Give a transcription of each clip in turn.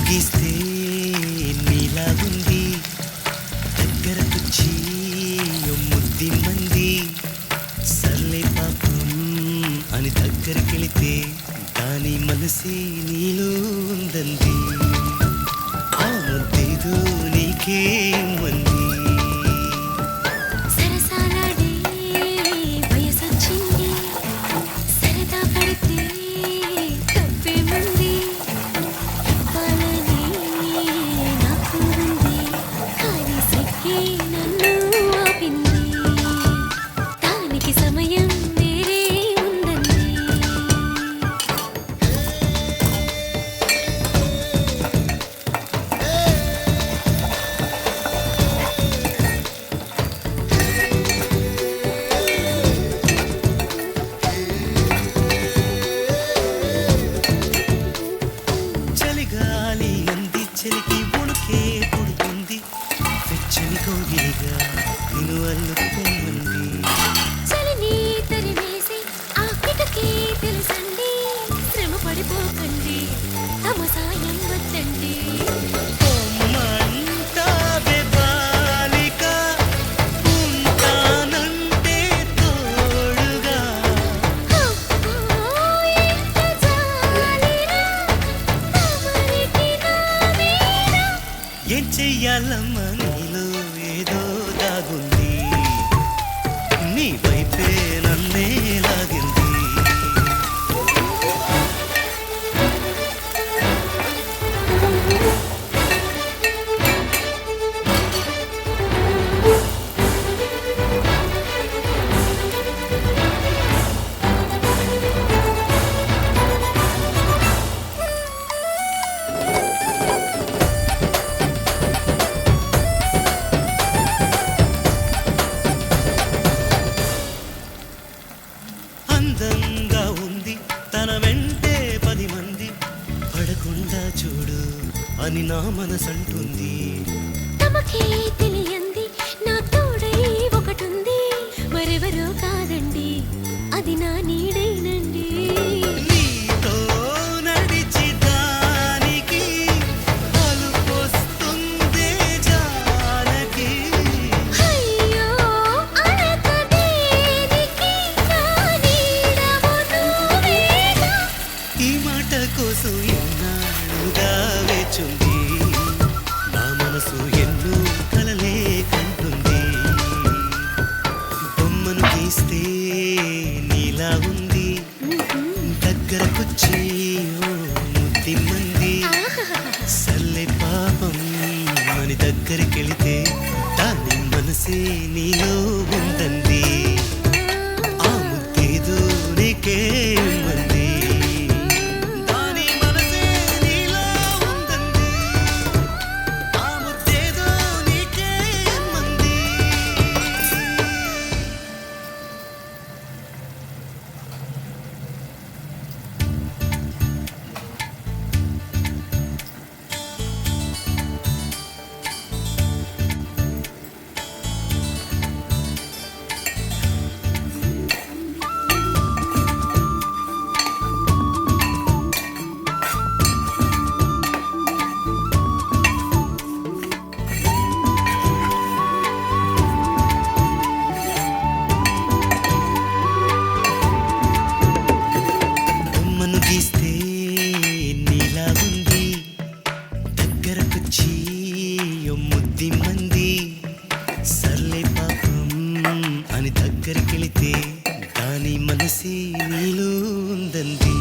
గీస్తే నీలాగుంది దగ్గరకొచ్చి ముద్ది మంది సర్లే పాపం అని దగ్గరికెళితే దాని మనసే నీలో ఉందంది ఆ ముద్దేదో నీకే మంది ఏం చెయ్యాలమ్మా నీలో ఏదో దాగుంది నీ వైపే నన్నే లాగింది అందంగా ఉంది తన వెంటే 10 మంది పడకుండా చూడు అని నా మనసంటుంది తమకే తెలియంది నా తోడై ఒకటుంది మరెవరో కాదండి అది నా నీడేనండి నీతో నడిచి దానికి అలుపొస్తుందే జానకి అయ్యో అనకదేనికి నా నీడవు నువ్వేనా ఈ మాట కోసం ఎన్నాళ్ళుగా వేచుంది నా మనసు ఎన్నో కలలే కంటుంది బొమ్మను గీస్తే నీలా ఉంది దగ్గరకొచ్చి ముద్ది మంది సల్లే పాపం అని దగ్గరికెళితే దాని మనసే నీలో ఉందండి ఆ ముద్దేదో నీకే మంది దాని మనసే నీలో ఉందండి ఆ ముద్దేదో నీకే మంది బొమ్మను గీస్తే నీలా ఉంది దగ్గరకొచ్చి ముద్ది మంది సర్లే పాపం అని దగ్గరికెళితే దాని మనసే నీలో ఉందండి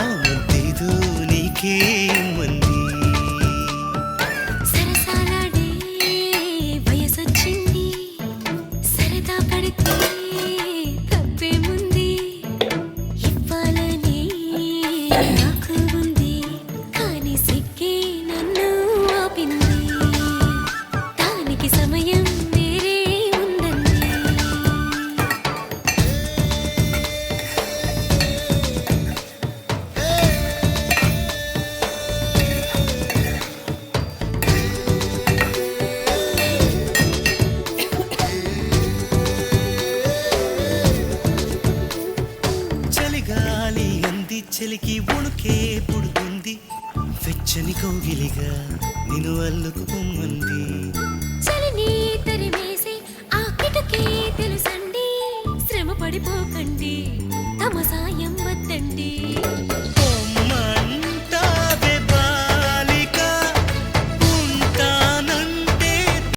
ఆ ముద్దేదో నీకే మంది సరసాలాడే వయసొచ్చింది సరదా పడితే తప్పేముంది ఇవ్వాలని నాకు ఉంది కానీ సిగ్గే నన్ను ఆపింది దానికి సమయం వేరే ఉందండి చలిగాలి అంది చలికి ఉణుకే పుడుతుంది వెచ్చ వెచ్చని కౌగిలిగా నిన్ను అల్లుకుపోమంది. చలిని తరిమేసి ఆ కిటకే తెలుసండి, శ్రమ పడిపోకండి, తమ సాయం వద్దండి.